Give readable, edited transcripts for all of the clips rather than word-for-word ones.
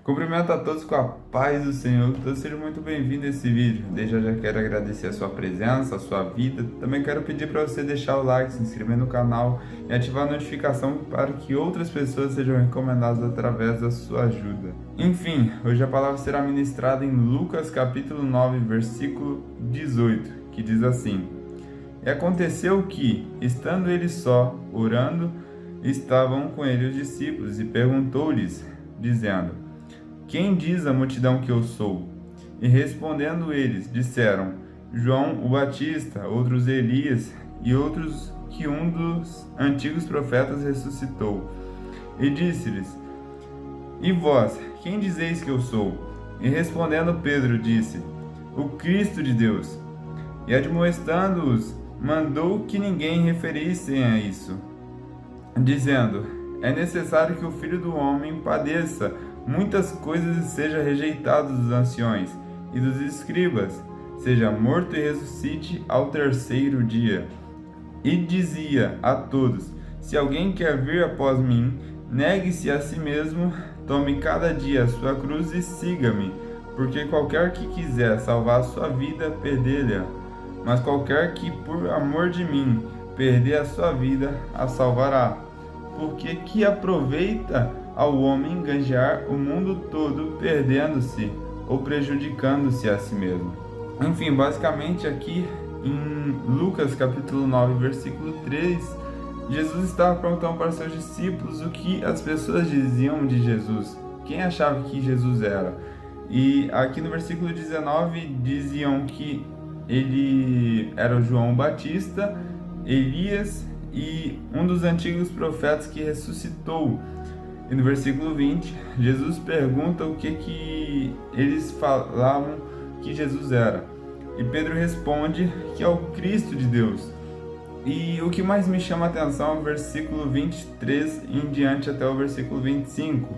Cumprimento a todos com a paz do Senhor. Todos sejam muito bem-vindos a esse vídeo. Desde já quero agradecer a sua presença, a sua vida. Também quero pedir para você deixar o like, se inscrever no canal e ativar a notificação para que outras pessoas sejam recomendadas através da sua ajuda. Enfim, hoje a palavra será ministrada em Lucas capítulo 9, versículo 18, que diz assim: E aconteceu que, estando ele só, orando, estavam com ele os discípulos, e perguntou-lhes, dizendo: Quem diz a multidão que eu sou? E respondendo eles, disseram: João o Batista, outros Elias, e outros que um dos antigos profetas ressuscitou. E disse-lhes: E vós, quem dizeis que eu sou? E respondendo Pedro, disse: O Cristo de Deus. E admoestando-os, mandou que ninguém referissem a isso, dizendo: É necessário que o Filho do Homem padeça muitas coisas e seja rejeitado dos anciões e dos escribas, seja morto e ressuscite ao terceiro dia. E dizia a todos: Se alguém quer vir após mim, negue-se a si mesmo, tome cada dia a sua cruz e siga-me, porque qualquer que quiser salvar a sua vida, perdê-la, mas qualquer que por amor de mim perder a sua vida, a salvará. Porque que aproveita ao homem ganhar o mundo todo perdendo-se ou prejudicando-se a si mesmo? Enfim, basicamente aqui em Lucas capítulo 9, versículo 3, Jesus estava perguntando para os seus discípulos o que as pessoas diziam de Jesus, quem achava que Jesus era. E aqui no versículo 19 diziam que ele era o João Batista, Elias e um dos antigos profetas que ressuscitou. E no versículo 20, Jesus pergunta o que eles falavam que Jesus era. E Pedro responde que é o Cristo de Deus. E o que mais me chama a atenção é o versículo 23 em diante até o versículo 25,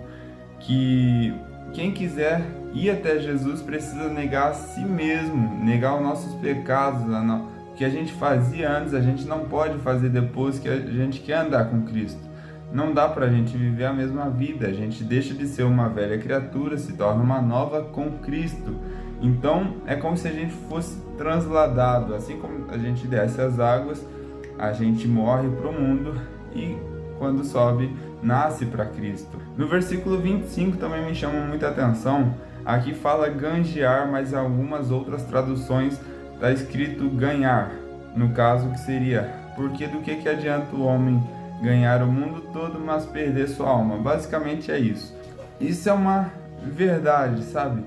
que quem quiser ir até Jesus precisa negar a si mesmo, negar os nossos pecados, o que a gente fazia antes, a gente não pode fazer depois que a gente quer andar com Cristo. Não dá para a gente viver a mesma vida, a gente deixa de ser uma velha criatura, se torna uma nova com Cristo. Então é como se a gente fosse transladado, assim como a gente desce as águas, a gente morre para o mundo e quando sobe, nasce para Cristo. No versículo 25 também me chama muita atenção, aqui fala ganjear, mas em algumas outras traduções está escrito ganhar, no caso que seria, porque do que adianta o homem ganhar o mundo todo, mas perder sua alma? Basicamente é isso. Isso é uma verdade, sabe?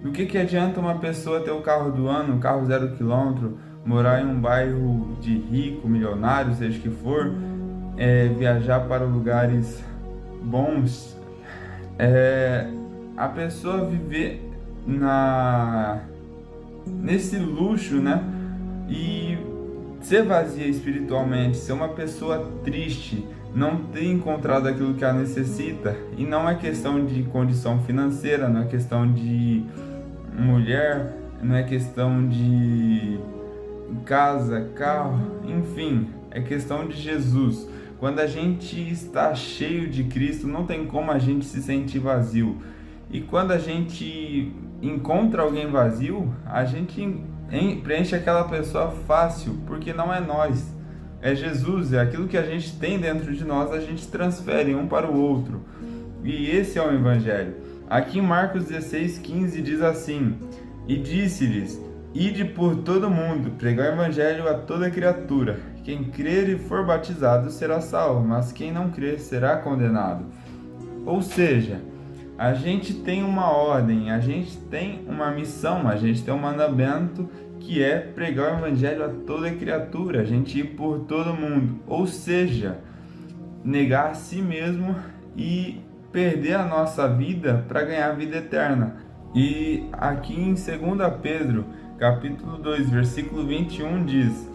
Do que adianta uma pessoa ter o carro do ano, um carro 0 km, morar em um bairro de rico, milionário, seja o que for, viajar para lugares bons, a pessoa viver nesse luxo, né? E ser vazia espiritualmente, ser uma pessoa triste, não ter encontrado aquilo que ela necessita. E não é questão de condição financeira, não é questão de mulher, não é questão de casa, carro, enfim, é questão de Jesus. Quando a gente está cheio de Cristo, não tem como a gente se sentir vazio. E quando a gente encontra alguém vazio, a gente preenche aquela pessoa fácil, porque não é nós, é Jesus, é aquilo que a gente tem dentro de nós, a gente transfere um para o outro. E esse é o Evangelho. Aqui em Marcos 16:15 diz assim: E disse-lhes: Ide por todo mundo, pregai o Evangelho a toda criatura. Quem crer e for batizado será salvo, mas quem não crer será condenado. Ou seja, a gente tem uma ordem, a gente tem uma missão, a gente tem um mandamento que é pregar o Evangelho a toda criatura, a gente ir por todo mundo. Ou seja, negar a si mesmo e perder a nossa vida para ganhar a vida eterna. E aqui em 2 Pedro, capítulo 2, versículo 21 diz: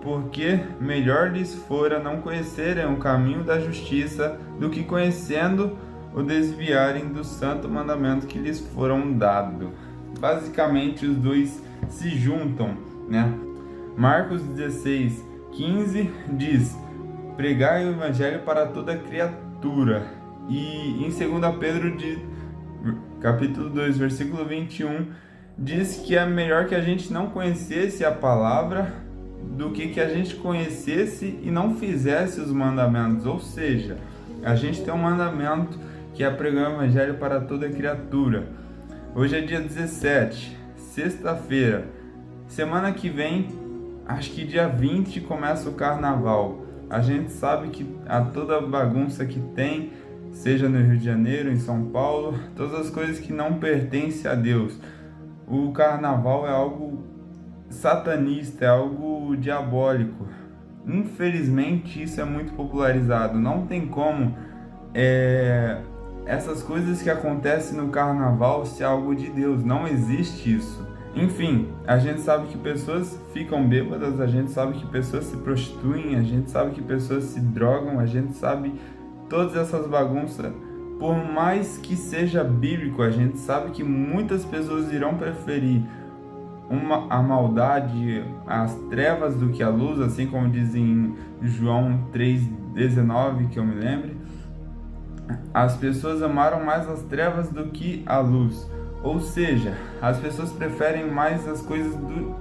Porque melhor lhes fora não conhecerem o caminho da justiça do que conhecendo o desviarem do santo mandamento que lhes foram dado. Basicamente os dois se juntam, né? Marcos 16:15 diz: Pregai o Evangelho para toda criatura. E em 2 Pedro capítulo 2, versículo 21, diz que é melhor que a gente não conhecesse a palavra do que a gente conhecesse e não fizesse os mandamentos. Ou seja, a gente tem um mandamento que é pregar o evangelho para toda criatura. Hoje é dia 17, sexta-feira. Semana que vem, acho que dia 20, começa o carnaval. A gente sabe que a toda bagunça que tem, seja no Rio de Janeiro, em São Paulo, todas as coisas que não pertencem a Deus. O carnaval é algo satanista, é algo diabólico. Infelizmente isso é muito popularizado. Não tem como essas coisas que acontecem no carnaval ser algo de Deus. Não existe isso. Enfim, a gente sabe que pessoas ficam bêbadas, a gente sabe que pessoas se prostituem, a gente sabe que pessoas se drogam, a gente sabe todas essas bagunças. Por mais que seja bíblico, a gente sabe que muitas pessoas irão preferir a maldade, as trevas do que a luz, assim como diz em João 3,19, que eu me lembre. As pessoas amaram mais as trevas do que a luz. Ou seja, as pessoas preferem mais as coisas do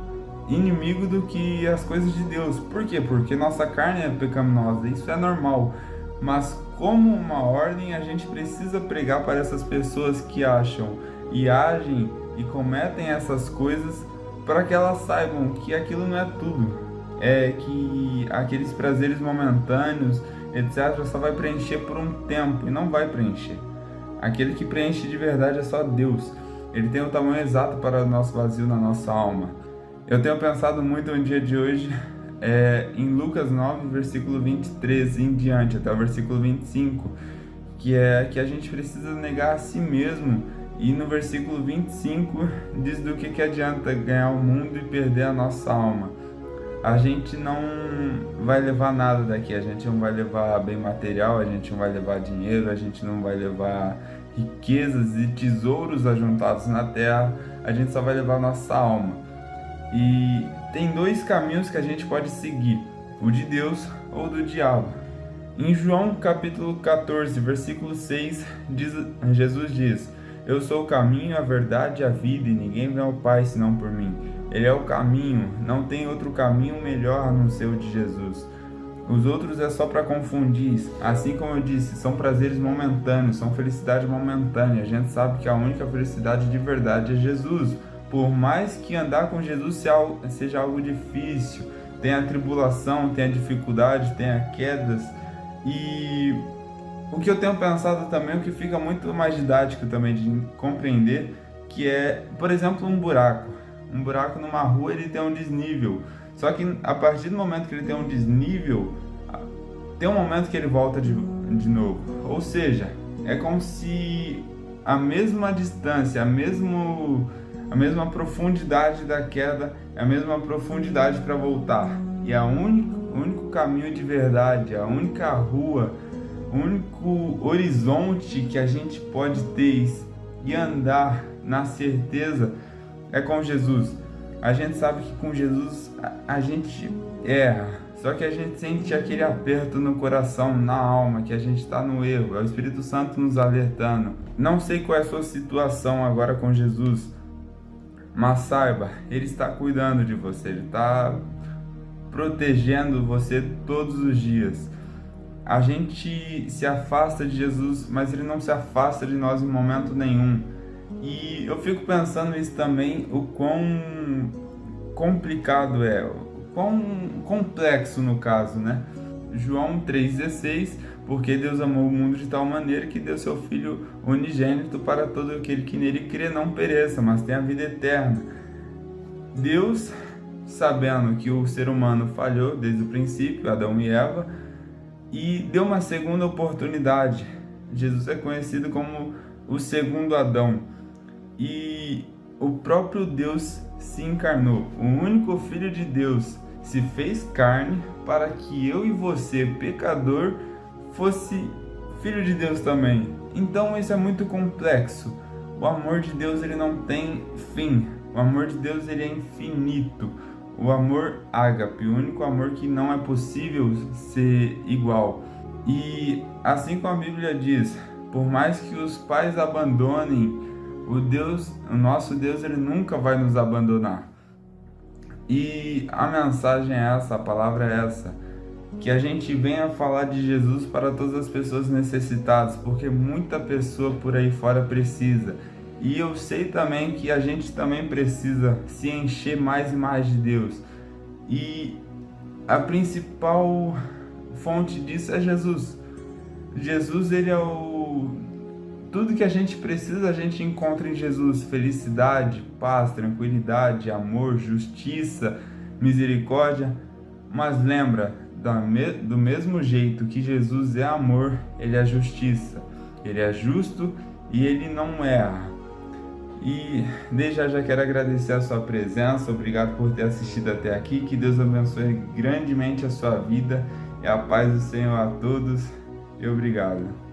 inimigo do que as coisas de Deus. Por quê? Porque nossa carne é pecaminosa, isso é normal. Mas como uma ordem, a gente precisa pregar para essas pessoas que acham e agem e cometem essas coisas, para que elas saibam que aquilo não é tudo. É que aqueles prazeres momentâneos, etc., só vai preencher por um tempo e não vai preencher. Aquele que preenche de verdade é só Deus. Ele tem o tamanho exato para o nosso vazio na nossa alma. Eu tenho pensado muito no dia de hoje em Lucas 9, versículo 23 em diante, até o versículo 25, que é que a gente precisa negar a si mesmo. E no versículo 25 diz do que adianta ganhar o mundo e perder a nossa alma. A gente não vai levar nada daqui, a gente não vai levar bem material, a gente não vai levar dinheiro, a gente não vai levar riquezas e tesouros ajuntados na terra, a gente só vai levar a nossa alma. E tem dois caminhos que a gente pode seguir, o de Deus ou do diabo. Em João capítulo 14, versículo 6, Jesus diz: eu sou o caminho, a verdade e a vida, e ninguém vem ao Pai senão por mim. Ele é o caminho, não tem outro caminho melhor a não ser o de Jesus. Os outros é só para confundir. Assim como eu disse, são prazeres momentâneos, são felicidade momentânea. A gente sabe que a única felicidade de verdade é Jesus. Por mais que andar com Jesus seja algo difícil, tem a tribulação, tem a dificuldade, tem as quedas. E o que eu tenho pensado também, o que fica muito mais didático também de compreender, que é, por exemplo, um buraco. Um buraco numa rua, ele tem um desnível. Só que a partir do momento que ele tem um desnível, tem um momento que ele volta de novo. Ou seja, é como se a mesma distância, a mesma profundidade da queda, é a mesma profundidade para voltar. E o único caminho de verdade, a única rua, o único horizonte que a gente pode ter e andar na certeza é com Jesus. A gente sabe que com Jesus a gente erra, só que a gente sente aquele aperto no coração, na alma, que a gente está no erro. É o Espírito Santo nos alertando. Não sei qual é a sua situação agora com Jesus, mas saiba, Ele está cuidando de você, Ele está protegendo você todos os dias. A gente se afasta de Jesus, mas Ele não se afasta de nós em momento nenhum. E eu fico pensando isso também, o quão complicado é, o quão complexo no caso, né? João 3,16, porque Deus amou o mundo de tal maneira que deu seu Filho unigênito para todo aquele que nele crê não pereça, mas tenha a vida eterna. Deus, sabendo que o ser humano falhou desde o princípio, Adão e Eva, e deu uma segunda oportunidade. Jesus é conhecido como o segundo Adão. E o próprio Deus se encarnou. O único Filho de Deus se fez carne para que eu e você, pecador, fosse filho de Deus também. Então isso é muito complexo. O amor de Deus, ele não tem fim. O amor de Deus, ele é infinito. O amor ágape, o único amor que não é possível ser igual. E assim como a Bíblia diz, por mais que os pais abandonem O nosso Deus, ele nunca vai nos abandonar. E a mensagem é essa, a palavra é essa, que a gente venha falar de Jesus para todas as pessoas necessitadas, porque muita pessoa por aí fora precisa. E eu sei também que a gente também precisa se encher mais e mais de Deus. E a principal fonte disso é Jesus. Jesus, ele é tudo que a gente precisa, a gente encontra em Jesus: felicidade, paz, tranquilidade, amor, justiça, misericórdia. Mas lembra, do mesmo jeito que Jesus é amor, ele é justiça, ele é justo e ele não erra. E desde já quero agradecer a sua presença, obrigado por ter assistido até aqui, que Deus abençoe grandemente a sua vida e a paz do Senhor a todos, e obrigado.